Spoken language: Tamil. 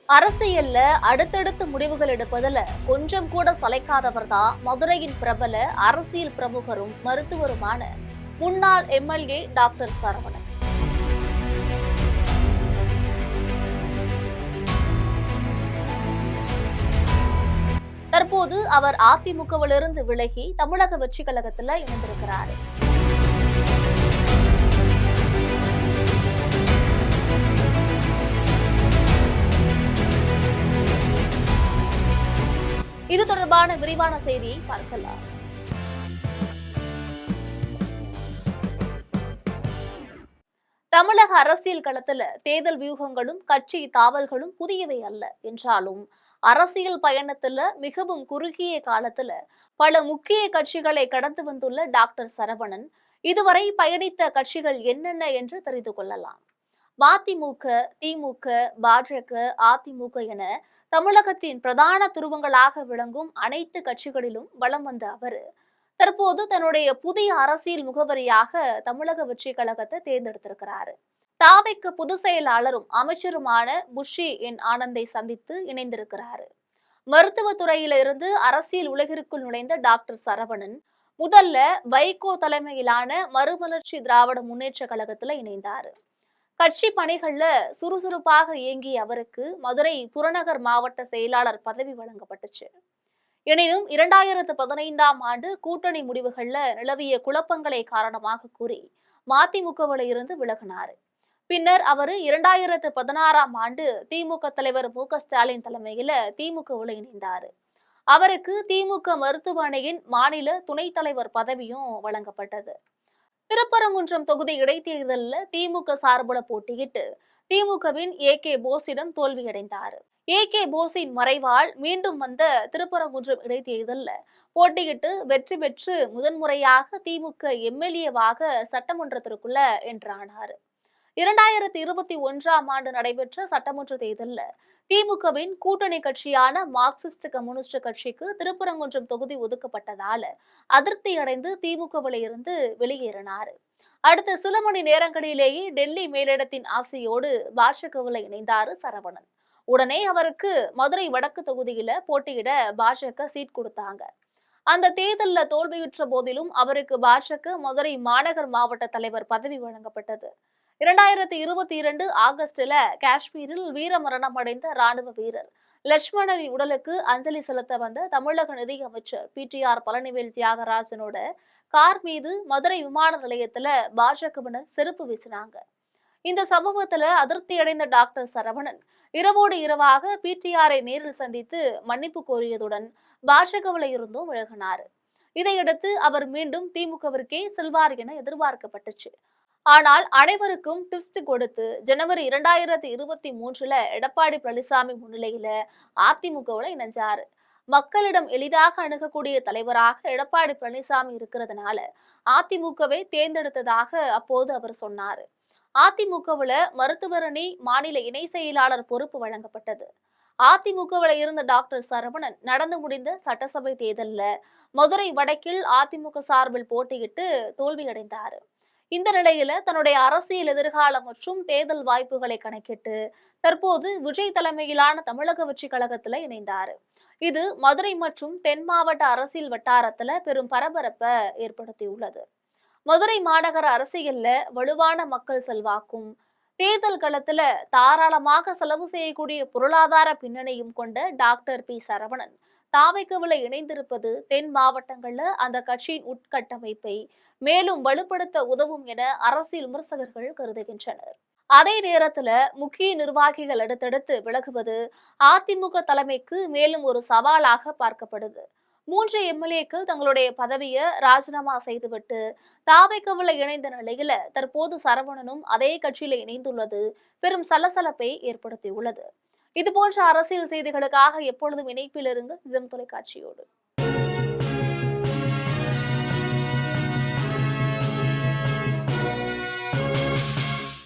அரசியல்ல அடுத்தடுத்து முடிவுகள் எடுப்பதுல கொஞ்சம் கூட சளைக்காதவர் தான் மதுரையின் பிரபல அரசியல் பிரமுகரும் மருத்துவருமான முன்னாள் எம்எல்ஏ டாக்டர் சரவணன். தற்போது அவர் அதிமுகவிலிருந்து விலகி தமிழக வெற்றி கழகத்துல இணைந்திருக்கிறார். இது தொடர்பான விரிவான செய்தியை பார்க்கலாம். தமிழக அரசியல் களத்துல தேர்தல் வியூகங்களும் கட்சி தாவல்களும் புதியவை அல்ல என்றாலும் அரசியல் பயணத்துல மிகவும் குறுகிய காலத்துல பல முக்கிய கட்சிகளை கடந்து வந்துள்ள டாக்டர் சரவணன் இதுவரை பயணித்த கட்சிகள் என்னென்ன என்று தெரிந்து கொள்ளலாம். மதிமுக, திமுக, பாஜக, அதிமுக என தமிழகத்தின் பிரதான துருவங்களாக விளங்கும் அனைத்து கட்சிகளிலும் வலம் வந்த அவர் தற்போது தன்னுடைய புதிய அரசியல் முகவரியாக தமிழக வெற்றி கழகத்தை தேர்ந்தெடுத்திருக்கிறார். தாவைக்கு பொதுச் செயலாளரும் அமைச்சருமான புஷி என் ஆனந்தை சந்தித்து இணைந்திருக்கிறார். மருத்துவத்துறையில இருந்து அரசியல் உலகிற்குள் நுழைந்த டாக்டர் சரவணன் முதல்ல வைகோ தலைமையிலான மறுமலர்ச்சி திராவிட முன்னேற்ற கழகத்துல இணைந்தார். கட்சி பணிகள்ல சுறுசுறுப்பாக இயங்கிய அவருக்கு மதுரை புறநகர் மாவட்ட செயலாளர் பதவி வழங்கப்பட்டுச்சு. எனினும் 2015ஆம் ஆண்டு கூட்டணி முடிவுகள்ல நிலவிய குழப்பங்களை காரணமாக கூறி மதிமுகவில் இருந்து விலகினார். பின்னர் அவர் 2016ஆம் ஆண்டு திமுக தலைவர் மு.க.ஸ்டாலின் தலைமையில திமுகவில் இணைந்தார். அவருக்கு திமுக மருத்துவ அணியின் மாநில துணைத் தலைவர் பதவியும் வழங்கப்பட்டது. திருப்பரங்குன்றம் தொகுதி இடைத்தேர்தலில் திமுக சார்பில் போட்டியிட்டு திமுகவின் ஏ.கே. போஸிடம் தோல்வியடைந்தார். ஏ.கே. போஸின் மறைவால் மீண்டும் வந்த திருப்பரங்குன்றம் இடைத்தேர்தலில் போட்டியிட்டு வெற்றி பெற்று முதன்முறையாக திமுக எம்எல்ஏவாக சட்டமன்றத்திற்குள்ள என்றானார். 2021ஆம் ஆண்டு நடைபெற்ற சட்டமன்ற தேர்தலில் திமுகவின் கூட்டணி கட்சியான மார்க்சிஸ்ட் கம்யூனிஸ்ட் கட்சிக்கு திருப்பரங்குன்றம் தொகுதி ஒதுக்கப்பட்டதால அதிருப்தி அடைந்து திமுகவில் இருந்து வெளியேறினார். அடுத்த சில மணி நேரங்களிலேயே டெல்லி மேலிடத்தின் ஆசையோடு பாஜகவில் இணைந்தார் சரவணன். உடனே அவருக்கு மதுரை வடக்கு தொகுதியில போட்டியிட பாஜக சீட் கொடுத்தாங்க. அந்த தேர்தலில் தோல்வியுற்ற போதிலும் அவருக்கு பாஜக மதுரை மாநகர் மாவட்ட தலைவர் பதவி வழங்கப்பட்டது. 2022 ஆகஸ்டில் காஷ்மீரில் வீரமரணம் அடைந்த ராணுவ வீரர் லட்சுமணனின் உடலுக்கு அஞ்சலி செலுத்த வந்த தமிழக நிதியமைச்சர் PTR பழனிவேல் தியாகராஜனோட கார் மீது மதுரை விமான நிலையத்துல பாஜகவினர் செருப்பு வீசினாங்க. இந்த சம்பவத்துல அதிருப்தி அடைந்த டாக்டர் சரவணன் இரவோடு இரவாக PTRஐ நேரில் சந்தித்து மன்னிப்பு கோரியதுடன் பாஜகவில் இருந்தும் விலகினார். இதையடுத்து அவர் மீண்டும் திமுகவிற்கே செல்வார் என எதிர்பார்க்கப்பட்டுச்சு. ஆனால் அனைவருக்கும் ட்விஸ்ட் கொடுத்து ஜனவரி 2023 எடப்பாடி பழனிசாமி முன்னிலையில அதிமுகவில் இணைஞ்சாரு. மக்களிடம் எளிதாக அணுகக்கூடிய தலைவராக எடப்பாடி பழனிசாமி இருக்கிறதுனால அதிமுகவை தேர்ந்தெடுத்ததாக அப்போது அவர் சொன்னார். அதிமுகவில் மருத்துவரணி மாநில இணை செயலாளர் பொறுப்பு வழங்கப்பட்டது. அதிமுகவில் இருந்த டாக்டர் சரவணன் நடந்து முடிந்த சட்டசபை தேர்தலில் மதுரை வடக்கில் அதிமுக சார்பில் போட்டியிட்டு தோல்வியடைந்தார். இந்த நிலையில தன்னுடைய அரசியல் எதிர்காலம் மற்றும் தேர்தல் வாய்ப்புகளை கணக்கிட்டு தற்போது விஜய் தலைமையிலான தமிழக வெற்றி கழகத்துல இணைந்தார். இது மதுரை மற்றும் தென் மாவட்ட அரசியல் வட்டாரத்துல பெரும் பரபரப்பை ஏற்படுத்தியுள்ளது. மதுரை மாநகர அரசியல்ல வலுவான மக்கள் செல்வாக்கும் தேர்தல் களத்துல தாராளமாக செலவு செய்யக்கூடிய பொருளாதார பின்னணியும் கொண்ட டாக்டர் பி சரவணன் தாவைக்கவில் இணைந்திருப்பது தென் மாவட்டங்கள்ல அந்த கட்சியின் உட்கட்டமைப்பை மேலும் வலுப்படுத்த உதவும் என அரசியல் விமர்சகர்கள் கருதுகின்றனர். அதே நேரத்துல முக்கிய நிர்வாகிகள் அடுத்தடுத்து விலகுவது அதிமுக தலைமைக்கு மேலும் ஒரு சவாலாக பார்க்கப்படுது. 3 எம்எல்ஏக்கள் தங்களுடைய பதவியை ராஜினாமா செய்துவிட்டு தாவைக்கவில் இணைந்த நிலையில தற்போது சரவணனும் அதே கட்சியில இணைந்துள்ளது பெரும் சலசலப்பை ஏற்படுத்தியுள்ளது. இதுபோன்ற அரசியல் செய்திகளுக்காக எப்பொழுதும் இணைப்பில் இருங்க ஜெம் தொலைக்காட்சியோடு.